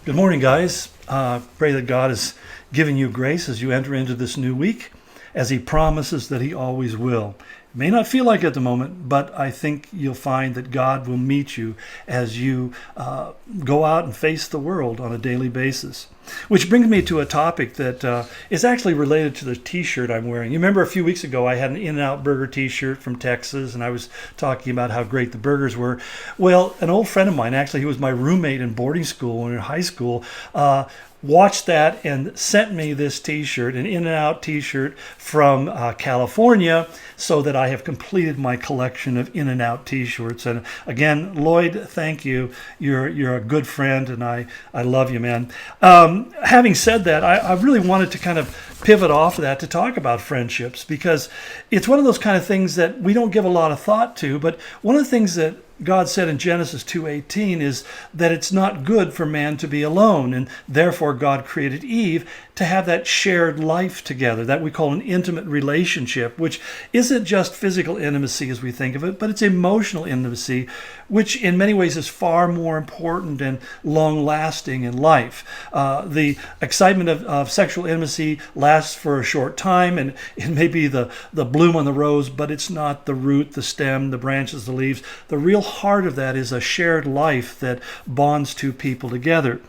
Good morning, guys. Pray that God is giving you grace as you enter into this new week, as He promises that He always will. It may not feel like it at the moment, but I think you'll find that God will meet you as you go out and face the world on a daily basis. Which brings me to a topic that is actually related to the t-shirt I'm wearing. You remember a few weeks ago I had an In-N-Out Burger t-shirt from Texas, and I was talking about how great the burgers were. Well, an old friend of mine, actually, he was my roommate in boarding school and in high school, watched that and sent me this t-shirt, an In-N-Out t-shirt from California, so that I have completed my collection of In-N-Out t-shirts. And again, Lloyd, thank you. You're a good friend, and I love you, man. Having said that, I really wanted to kind of pivot off of that to talk about friendships, because it's one of those kind of things that we don't give a lot of thought to. But one of the things that God said in Genesis 2:18 is that it's not good for man to be alone, and therefore God created Eve to have that shared life together, that we call an intimate relationship, which isn't just physical intimacy as we think of it, but it's emotional intimacy, which in many ways is far more important and long-lasting in life. The excitement of sexual intimacy lasts for a short time, and it may be the bloom on the rose, but it's not the root, the stem, the branches, the leaves. The real heart of that is a shared life that bonds two people together.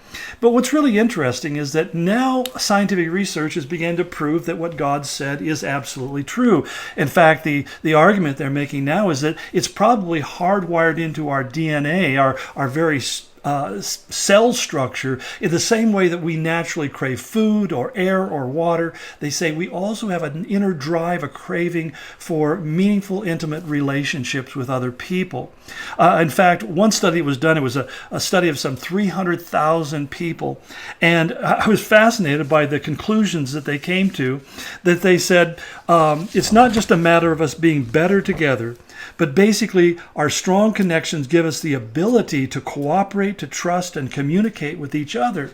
But what's really interesting is that now scientific research has begun to prove that what God said is absolutely true. In fact, the argument they're making now is that it's probably hardwired into our DNA, our very cell structure, in the same way that we naturally crave food or air or water. They say we also have an inner drive, a craving for meaningful, intimate relationships with other people. In fact, one study was done. It was a study of some 300,000 people, and I was fascinated by the conclusions that they came to. That they said it's not just a matter of us being better together, but basically, our strong connections give us the ability to cooperate, to trust, and communicate with each other.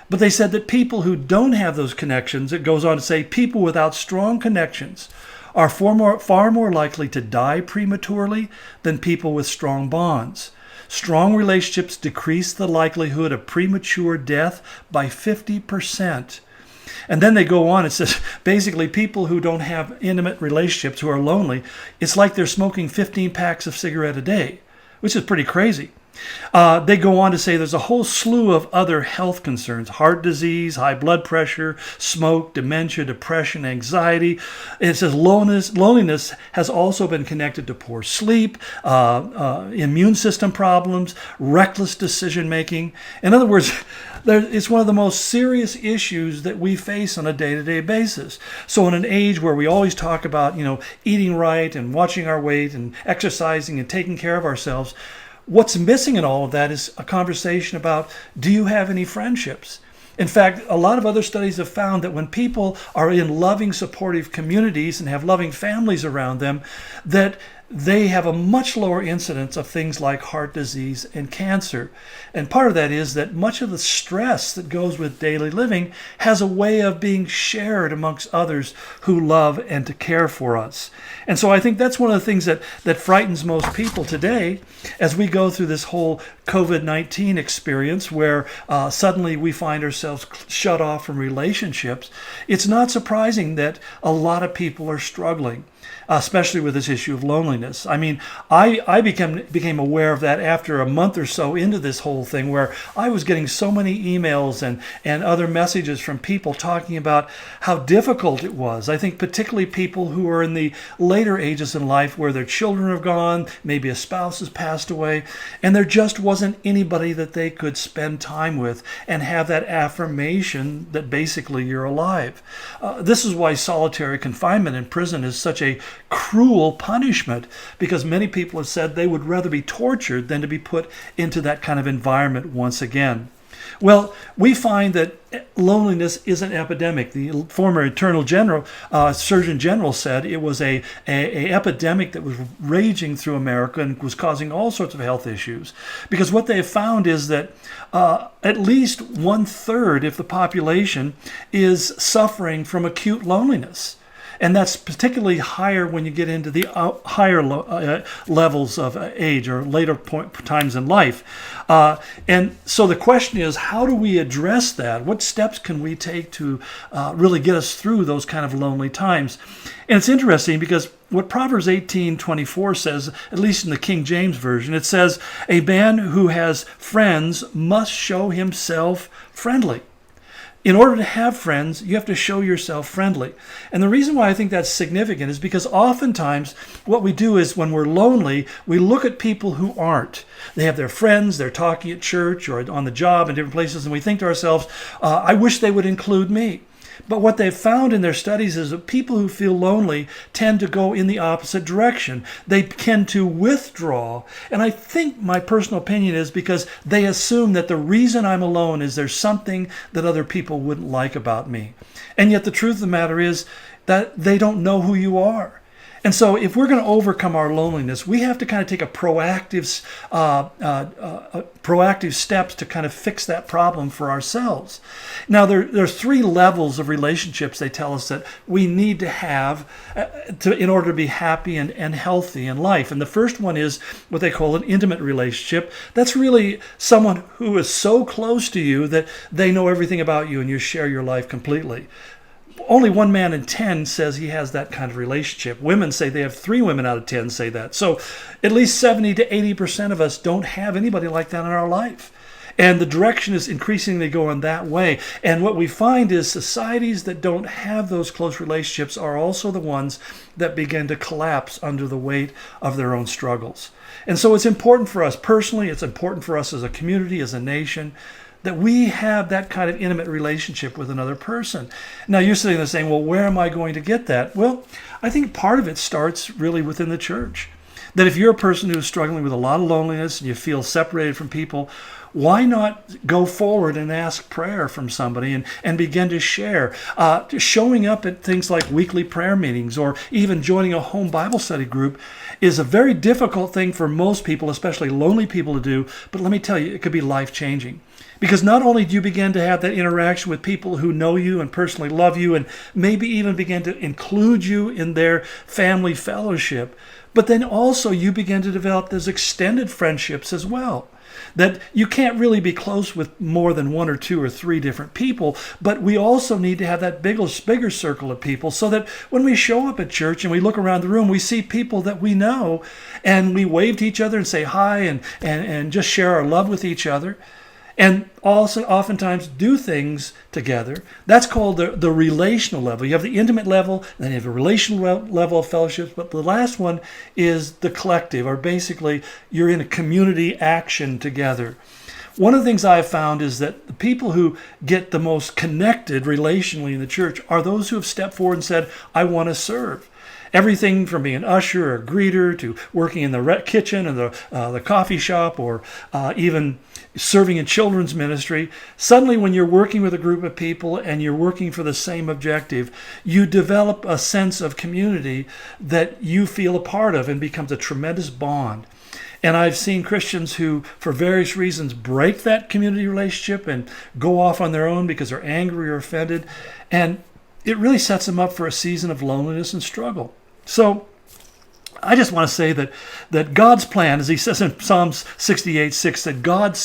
But they said that people who don't have those connections, it goes on to say, people without strong connections are far more likely to die prematurely than people with strong bonds. Strong relationships decrease the likelihood of premature death by 50%. And then they go on, it says, basically people who don't have intimate relationships, who are lonely, it's like they're smoking 15 packs of cigarette a day, which is pretty crazy. They go on to say there's a whole slew of other health concerns: heart disease, high blood pressure, smoke, dementia, depression, anxiety. It says loneliness has also been connected to poor sleep, immune system problems, reckless decision making. In other words, it's one of the most serious issues that we face on a day-to-day basis. So in an age where we always talk about, eating right and watching our weight and exercising and taking care of ourselves, what's missing in all of that is a conversation about, do you have any friendships? In fact, a lot of other studies have found that when people are in loving, supportive communities and have loving families around them, that they have a much lower incidence of things like heart disease and cancer. And part of that is that much of the stress that goes with daily living has a way of being shared amongst others who love and to care for us. And so I think that's one of the things that frightens most people today as we go through this whole COVID-19 experience, where suddenly we find ourselves shut off from relationships. It's not surprising that a lot of people are struggling, especially with this issue of loneliness. I mean, I became aware of that after a month or so into this whole thing, where I was getting so many emails and other messages from people talking about how difficult it was. I think particularly people who are in the later ages in life, where their children have gone, maybe a spouse has passed away, and there just wasn't anybody that they could spend time with and have that affirmation that basically you're alive. This is why solitary confinement in prison is such a cruel punishment, because many people have said they would rather be tortured than to be put into that kind of environment once again. Well, we find that loneliness is an epidemic. The former Surgeon General said it was a epidemic that was raging through America and was causing all sorts of health issues. Because what they have found is that at least 1/3 of the population is suffering from acute loneliness. And that's particularly higher when you get into the higher levels of age or later times in life. And so the question is, how do we address that? What steps can we take to really get us through those kind of lonely times? And it's interesting because what Proverbs 18:24 says, at least in the King James Version, it says, a man who has friends must show himself friendly. In order to have friends, you have to show yourself friendly. And the reason why I think that's significant is because oftentimes what we do is when we're lonely, we look at people who aren't. They have their friends, they're talking at church or on the job in different places, and we think to ourselves, I wish they would include me. But what they've found in their studies is that people who feel lonely tend to go in the opposite direction. They tend to withdraw. And I think my personal opinion is because they assume that the reason I'm alone is there's something that other people wouldn't like about me. And yet the truth of the matter is that they don't know who you are. And so if we're going to overcome our loneliness, we have to kind of take a proactive steps to kind of fix that problem for ourselves. Now, there's 3 levels of relationships they tell us that we need to have in order to be happy and healthy in life. And the first one is what they call an intimate relationship. That's really someone who is so close to you that they know everything about you and you share your life completely. Only 1 man in 10 says he has that kind of relationship. Women say they have 3 women out of 10 say that. So at least 70 to 80% of us don't have anybody like that in our life. And the direction is increasingly going that way. And what we find is societies that don't have those close relationships are also the ones that begin to collapse under the weight of their own struggles. And so it's important for us personally, it's important for us as a community, as a nation, that we have that kind of intimate relationship with another person. Now you're sitting there saying, well, where am I going to get that? Well, I think part of it starts really within the church. That if you're a person who's struggling with a lot of loneliness and you feel separated from people, why not go forward and ask prayer from somebody and begin to share? Showing up at things like weekly prayer meetings or even joining a home Bible study group is a very difficult thing for most people, especially lonely people, to do. But let me tell you, it could be life-changing. Because not only do you begin to have that interaction with people who know you and personally love you and maybe even begin to include you in their family fellowship, but then also you begin to develop those extended friendships as well. That you can't really be close with more than 1 or 2 or 3 different people, but we also need to have that bigger circle of people so that when we show up at church and we look around the room, we see people that we know and we wave to each other and say hi and just share our love with each other. And also oftentimes do things together. That's called the relational level. You have the intimate level, then you have a relational level of fellowships, but the last one is the collective, or basically you're in a community action together. One of the things I've found is that the people who get the most connected relationally in the church are those who have stepped forward and said, I want to serve. Everything from being an usher or a greeter to working in the kitchen and the coffee shop or even serving in children's ministry. Suddenly when you're working with a group of people and you're working for the same objective, you develop a sense of community that you feel a part of and becomes a tremendous bond. And I've seen Christians who, for various reasons, break that community relationship and go off on their own because they're angry or offended. And it really sets them up for a season of loneliness and struggle. So I just want to say that God's plan, as he says in Psalms 68:6, that God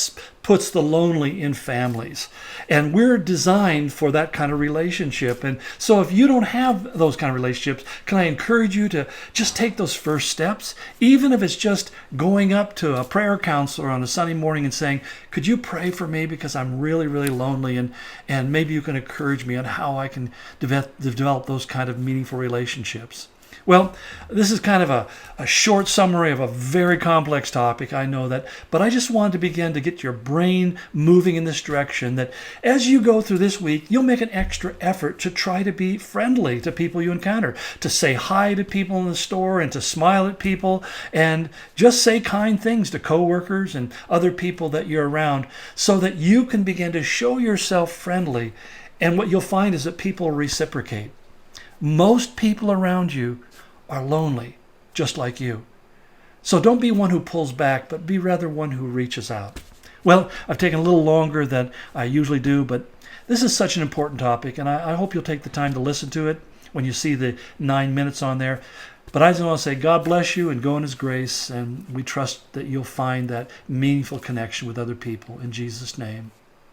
puts the lonely in families. And we're designed for that kind of relationship. And so if you don't have those kind of relationships, can I encourage you to just take those first steps, even if it's just going up to a prayer counselor on a Sunday morning and saying, could you pray for me because I'm really, really lonely, and maybe you can encourage me on how I can develop those kind of meaningful relationships. Well, this is kind of a short summary of a very complex topic, I know that, but I just wanted to begin to get your brain moving in this direction, that as you go through this week, you'll make an extra effort to try to be friendly to people you encounter, to say hi to people in the store and to smile at people and just say kind things to coworkers and other people that you're around so that you can begin to show yourself friendly. And what you'll find is that people reciprocate. Most people around you are lonely, just like you. So don't be one who pulls back, but be rather one who reaches out. Well, I've taken a little longer than I usually do, but this is such an important topic, and I hope you'll take the time to listen to it. when you see the 9 minutes on there. But I just want to say God bless you and go in his grace, and we trust that you'll find that meaningful connection with other people in Jesus' name.